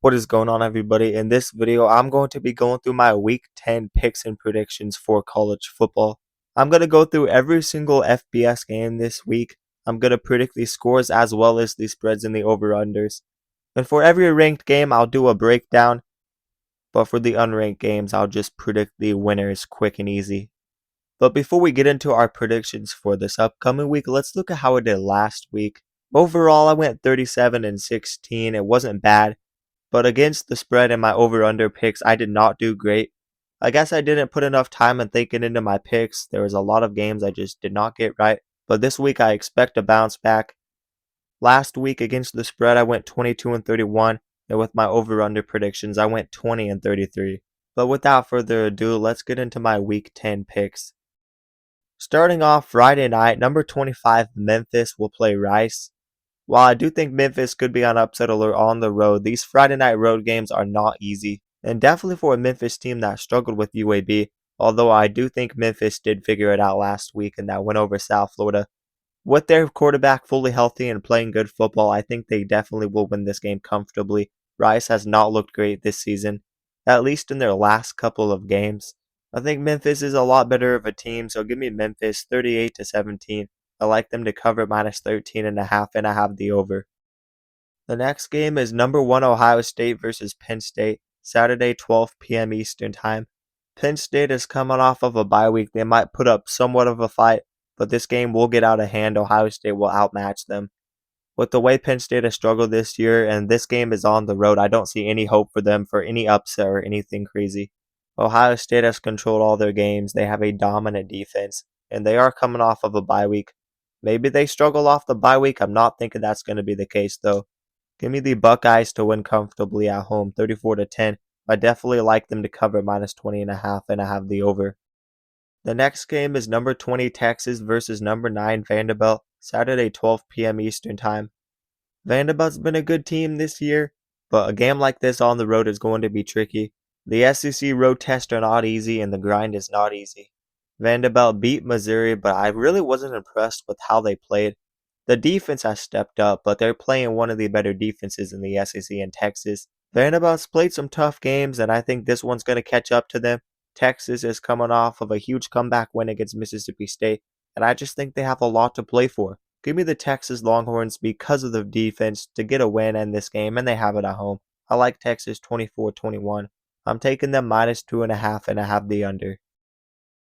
What is going on, everybody? In this video, I'm going to be going through my week 10 picks and predictions for college football. I'm going to go through every single FBS game this week. I'm going to predict the scores as well as the spreads and the over-unders. And for every ranked game, I'll do a breakdown. But for the unranked games, I'll just predict the winners quick and easy. But before we get into our predictions for this upcoming week, let's look at how I did last week. Overall, I went 37-16. It wasn't bad. But against the spread and my over-under picks, I did not do great. I guess I didn't put enough time and thinking into my picks. There was a lot of games I just did not get right. But this week I expect a bounce back. Last week against the spread, I went 22-31. And with my over-under predictions, I went 20-33. But without further ado, let's get into my week 10 picks. Starting off Friday night, number 25 Memphis will play Rice. While I do think Memphis could be on upset alert on the road, these Friday night road games are not easy, and definitely for a Memphis team that struggled with UAB, although I do think Memphis did figure it out last week in that win over South Florida. With their quarterback fully healthy and playing good football, I think they definitely will win this game comfortably. Rice has not looked great this season, at least in their last couple of games. I think Memphis is a lot better of a team, so give me Memphis 38-17. I like them to cover minus 13.5 and I have the over. The next game is number 1 Ohio State versus Penn State, Saturday 12 p.m. Eastern Time. Penn State is coming off of a bye week. They might put up somewhat of a fight, but this game will get out of hand. Ohio State will outmatch them. With the way Penn State has struggled this year and this game is on the road, I don't see any hope for them for any upset or anything crazy. Ohio State has controlled all their games. They have a dominant defense, and they are coming off of a bye week. Maybe they struggle off the bye week. I'm not thinking that's going to be the case, though. Give me the Buckeyes to win comfortably at home, 34-10. I definitely like them to cover minus 20.5, and I have the over. The next game is number 20 Texas versus number 9 Vanderbilt, Saturday 12 p.m. Eastern Time. Vanderbilt's been a good team this year, but a game like this on the road is going to be tricky. The SEC road tests are not easy, and the grind is not easy. Vanderbilt beat Missouri, but I really wasn't impressed with how they played. The defense has stepped up, but they're playing one of the better defenses in the SEC in Texas. Vanderbilt's played some tough games, and I think this one's going to catch up to them. Texas is coming off of a huge comeback win against Mississippi State, and I just think they have a lot to play for. Give me the Texas Longhorns because of the defense to get a win in this game, and they have it at home. I like Texas 24-21. I'm taking them minus 2.5, and I have the under.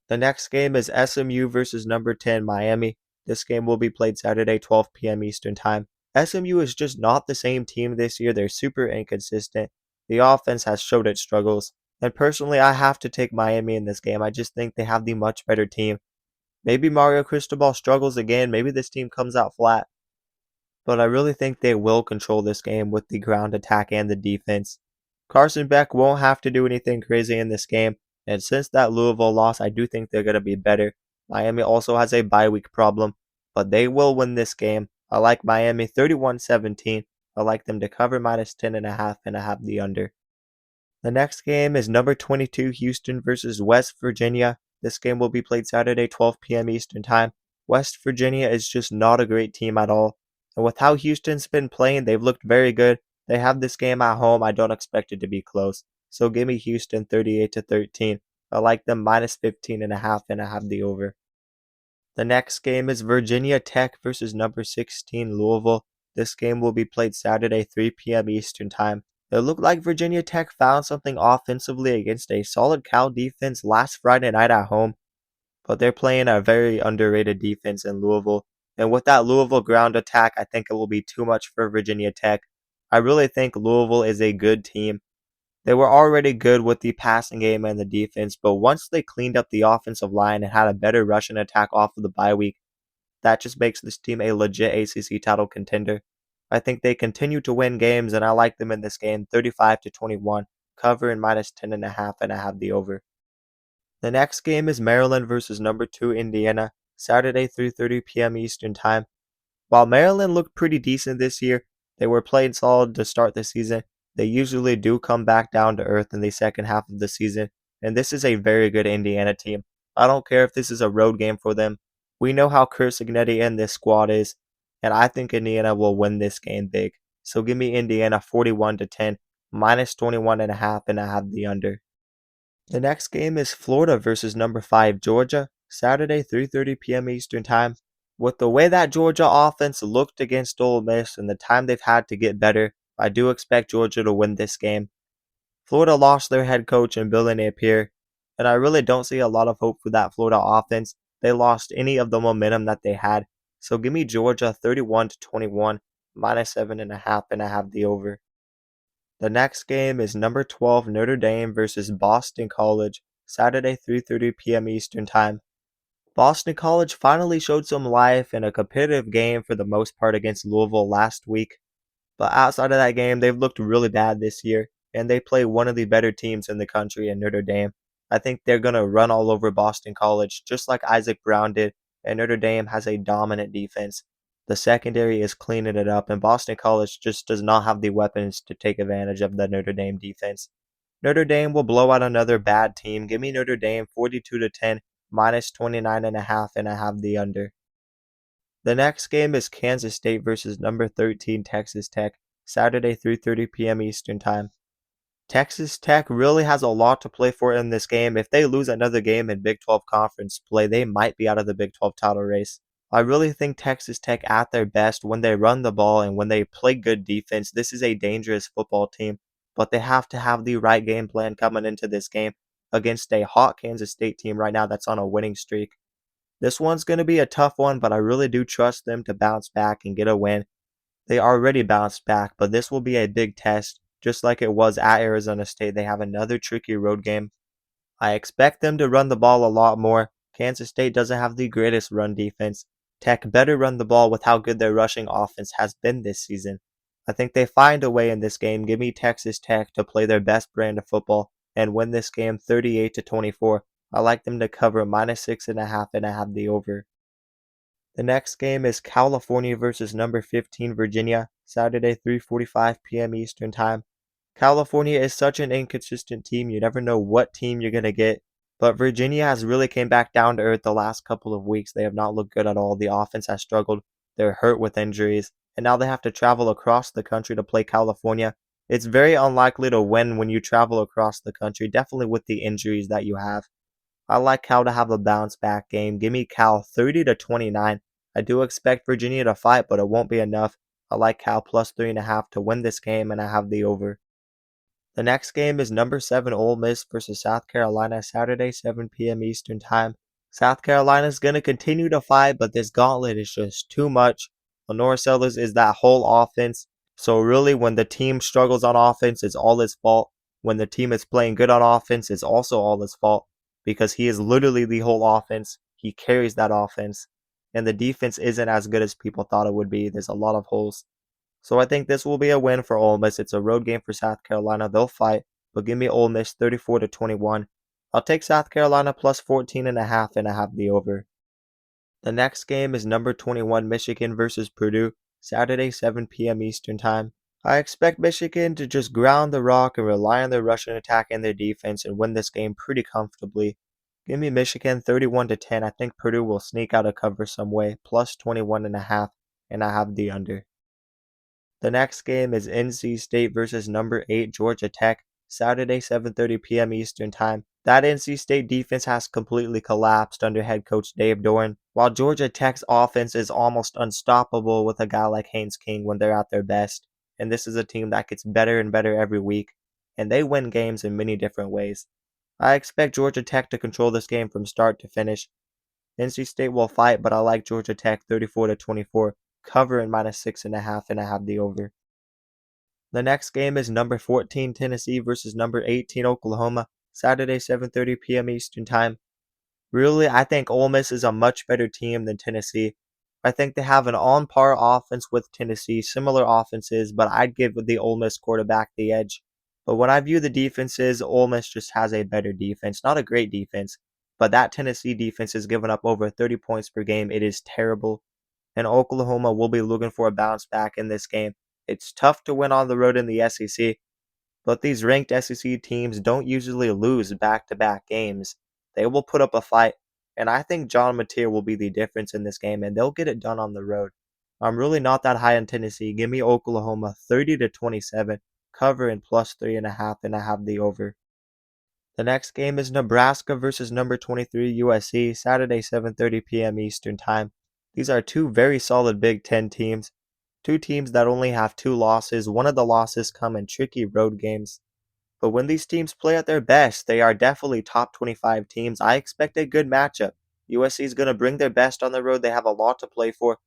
The next game is SMU versus number 10 Miami. This game will be played Saturday 12 p.m. Eastern Time. SMU is just not the same team this year. They're super inconsistent. The offense has showed its struggles. And personally, I have to take Miami in this game. I just think they have the much better team. Maybe Mario Cristobal struggles again. Maybe this team comes out flat. But I really think they will control this game with the ground attack and the defense. Carson Beck won't have to do anything crazy in this game. And since that Louisville loss, I do think they're going to be better. Miami also has a bye week problem, but they will win this game. I like Miami 31-17. I like them to cover minus 10.5, and I have the under. The next game is number 22 Houston versus West Virginia. This game will be played Saturday 12 p.m. Eastern Time. West Virginia is just not a great team at all. And with how Houston's been playing, they've looked very good. They have this game at home. I don't expect it to be close. So give me Houston 38-13. I like them minus 15.5, and I have the over. The next game is Virginia Tech versus number 16 Louisville. This game will be played Saturday 3 p.m. Eastern Time. It looked like Virginia Tech found something offensively against a solid Cal defense last Friday night at home, but they're playing a very underrated defense in Louisville. And with that Louisville ground attack, I think it will be too much for Virginia Tech. I really think Louisville is a good team. They were already good with the passing game and the defense, but once they cleaned up the offensive line and had a better rushing attack off of the bye week, that just makes this team a legit ACC title contender. I think they continue to win games, and I like them in this game 35-21, covering minus 10.5, and I have the over. The next game is Maryland versus number 2 Indiana, Saturday 3:30 p.m. Eastern Time. While Maryland looked pretty decent this year, they were playing solid to start the season. They usually do come back down to earth in the second half of the season, and this is a very good Indiana team. I don't care if this is a road game for them. We know how Curt Cignetti and this squad is, and I think Indiana will win this game big. So give me Indiana 41-10. minus 21.5, and I have the under. The next game is Florida versus number 5 Georgia, Saturday 3:30 p.m. Eastern Time. With the way that Georgia offense looked against Ole Miss and the time they've had to get better, I do expect Georgia to win this game. Florida lost their head coach in Billy Napier, and I really don't see a lot of hope for that Florida offense. They lost any of the momentum that they had. So give me Georgia 31-21, minus 7.5, and I have the over. The next game is number 12 Notre Dame versus Boston College, Saturday 3:30 p.m. Eastern Time. Boston College finally showed some life in a competitive game for the most part against Louisville last week. But outside of that game, they've looked really bad this year, and they play one of the better teams in the country in Notre Dame. I think they're going to run all over Boston College, just like Isaac Brown did, and Notre Dame has a dominant defense. The secondary is cleaning it up, and Boston College just does not have the weapons to take advantage of the Notre Dame defense. Notre Dame will blow out another bad team. Give me Notre Dame 42-10, minus 29.5, and I have the under. The next game is Kansas State versus number 13 Texas Tech, Saturday 3:30 p.m. Eastern Time. Texas Tech really has a lot to play for in this game. If they lose another game in Big 12 conference play, they might be out of the Big 12 title race. I really think Texas Tech at their best when they run the ball and when they play good defense, this is a dangerous football team, but they have to have the right game plan coming into this game against a hot Kansas State team right now that's on a winning streak. This one's going to be a tough one, but I really do trust them to bounce back and get a win. They already bounced back, but this will be a big test. Just like it was at Arizona State, they have another tricky road game. I expect them to run the ball a lot more. Kansas State doesn't have the greatest run defense. Tech better run the ball with how good their rushing offense has been this season. I think they find a way in this game. Give me Texas Tech to play their best brand of football and win this game 38-24. I like them to cover minus 6.5, and I have the over. The next game is California versus number 15 Virginia, Saturday 3:45 p.m. Eastern Time. California is such an inconsistent team, you never know what team you're going to get, but Virginia has really came back down to earth the last couple of weeks. They have not looked good at all. The offense has struggled. They're hurt with injuries, and now they have to travel across the country to play California. It's very unlikely to win when you travel across the country, definitely with the injuries that you have. I like Cal to have a bounce back game. Give me Cal 30-29. I do expect Virginia to fight, but it won't be enough. I like Cal plus 3.5 to win this game, and I have the over. The next game is number 7 Ole Miss versus South Carolina, Saturday 7 p.m. Eastern Time. South Carolina is going to continue to fight, but this gauntlet is just too much. Lenore Sellers is that whole offense. So really, when the team struggles on offense, it's all his fault. When the team is playing good on offense, it's also all his fault because he is literally the whole offense. He carries that offense. And the defense isn't as good as people thought it would be. There's a lot of holes. So I think this will be a win for Ole Miss. It's a road game for South Carolina. They'll fight, but give me Ole Miss 34-21. I'll take South Carolina plus 14.5, and I have the over. The next game is number 21 Michigan versus Purdue, Saturday 7 p.m. Eastern Time. I expect Michigan to just ground the rock and rely on their rushing attack and their defense and win this game pretty comfortably. Give me Michigan 31-10. I think Purdue will sneak out a cover some way, plus 21.5, and I have the under. The next game is NC State versus number 8 Georgia Tech, Saturday 7:30 p.m. Eastern Time. That NC State defense has completely collapsed under head coach Dave Doeren, while Georgia Tech's offense is almost unstoppable with a guy like Haynes King when they're at their best. And this is a team that gets better and better every week, and they win games in many different ways. I expect Georgia Tech to control this game from start to finish. NC State will fight, but I like Georgia Tech 34-24, cover in minus 6.5, and I have the over. The next game is number 14 Tennessee versus number 18 Oklahoma, Saturday 7:30 p.m. Eastern Time. Really, I think Ole Miss is a much better team than Tennessee. I think they have an on-par offense with Tennessee, similar offenses, but I'd give the Ole Miss quarterback the edge. But when I view the defenses, Ole Miss just has a better defense. Not a great defense, but that Tennessee defense has given up over 30 points per game. It is terrible. And Oklahoma will be looking for a bounce back in this game. It's tough to win on the road in the SEC, but these ranked SEC teams don't usually lose back-to-back games. They will put up a fight, and I think John Mateer will be the difference in this game, and they'll get it done on the road. I'm really not that high on Tennessee. Give me Oklahoma 30-27, cover and +3.5, and I have the over. The next game is Nebraska versus number 23 USC, Saturday 7:30 p.m. Eastern Time. These are two very solid Big Ten teams. Two teams that only have 2 losses. One of the losses come in tricky road games. But when these teams play at their best, they are definitely top 25 teams. I expect a good matchup. USC is going to bring their best on the road. They have a lot to play for.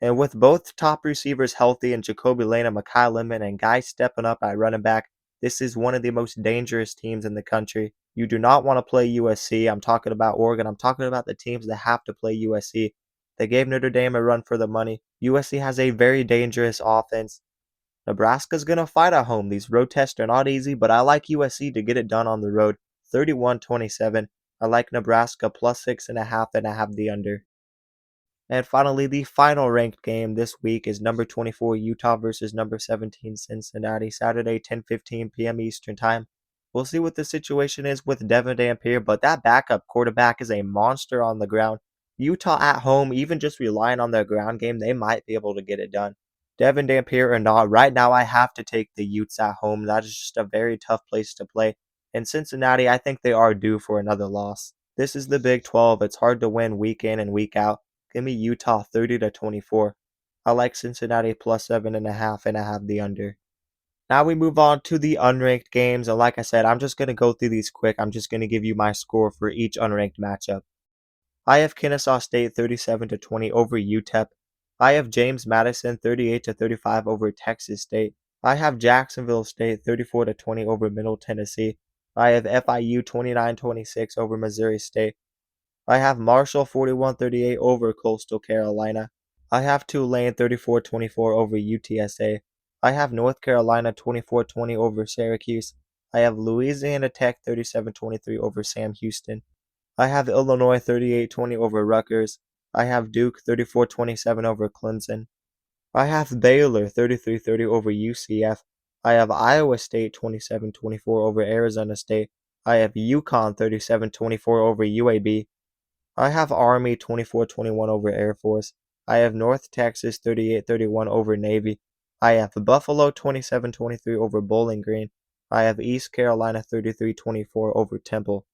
And with both top receivers healthy and Jacoby Lane and Mekhi Lemon and guys stepping up at running back, this is one of the most dangerous teams in the country. You do not want to play USC. I'm talking about Oregon. I'm talking about the teams that have to play USC. They gave Notre Dame a run for the money. USC has a very dangerous offense. Nebraska's going to fight at home. These road tests are not easy, but I like USC to get it done on the road. 31-27. I like Nebraska +6.5, and I have the under. And finally, the final ranked game this week is number 24 Utah versus number 17 Cincinnati, Saturday 10:15 p.m. Eastern Time. We'll see what the situation is with Devin Dampier, but that backup quarterback is a monster on the ground. Utah at home, even just relying on their ground game, they might be able to get it done. Devin Dampier or not, right now I have to take the Utes at home. That is just a very tough place to play. And Cincinnati, I think they are due for another loss. This is the Big 12. It's hard to win week in and week out. Give me Utah 30-24. I like Cincinnati +7.5, and I have the under. Now we move on to the unranked games, and like I said, I'm just going to go through these quick. I'm just going to give you my score for each unranked matchup. I have Kennesaw State 37-20 over UTEP. I have James Madison 38-35 over Texas State. I have Jacksonville State 34-20 over Middle Tennessee. I have FIU 29-26 over Missouri State. I have Marshall 41-38 over Coastal Carolina. I have Tulane 34-24 over UTSA. I have North Carolina 24-20 over Syracuse. I have Louisiana Tech 37-23 over Sam Houston. I have Illinois 38-20 over Rutgers. I have Duke 34-27 over Clemson. I have Baylor 33-30 over UCF. I have Iowa State 27-24 over Arizona State. I have UConn 37-24 over UAB. I have Army 24-21 over Air Force. I have North Texas 38-31 over Navy. I have Buffalo 27-23 over Bowling Green. I have East Carolina 33-24 over Temple.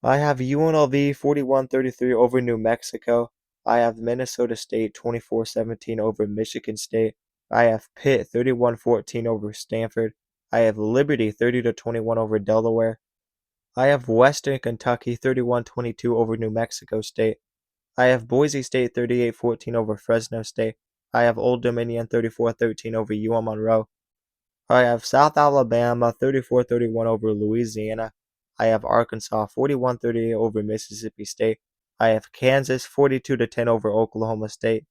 I have UNLV 41-33 over New Mexico. I have Minnesota State 24-17 over Michigan State. I have Pitt 31-14 over Stanford. I have Liberty 30-21 over Delaware. I have Western Kentucky 31-22 over New Mexico State. I have Boise State 38-14 over Fresno State. I have Old Dominion 34-13 over UM Monroe. I have South Alabama 34-31 over Louisiana. I have Arkansas 41-38 over Mississippi State. I have Kansas 42-10 over Oklahoma State.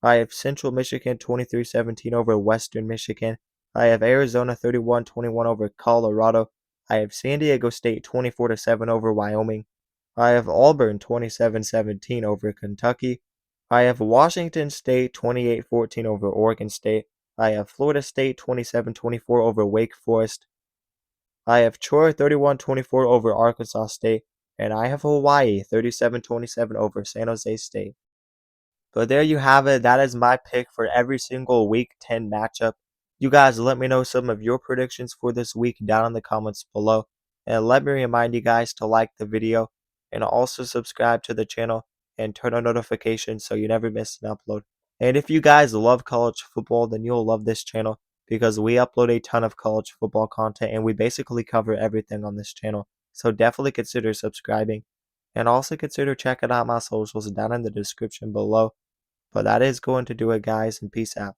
I have Central Michigan 23-17 over Western Michigan. I have Arizona 31-21 over Colorado. I have San Diego State 24-7 over Wyoming. I have Auburn 27-17 over Kentucky. I have Washington State 28-14 over Oregon State. I have Florida State 27-24 over Wake Forest. I have Troy 31-24 over Arkansas State. And I have Hawaii 37-27 over San Jose State. But there you have it. That is my pick for every single Week 10 matchup. You guys let me know some of your predictions for this week down in the comments below. And let me remind you guys to like the video and also subscribe to the channel and turn on notifications so you never miss an upload. And if you guys love college football, then you'll love this channel because we upload a ton of college football content and we basically cover everything on this channel. So definitely consider subscribing. And also consider checking out my socials down in the description below. But that is going to do it, guys, and peace out.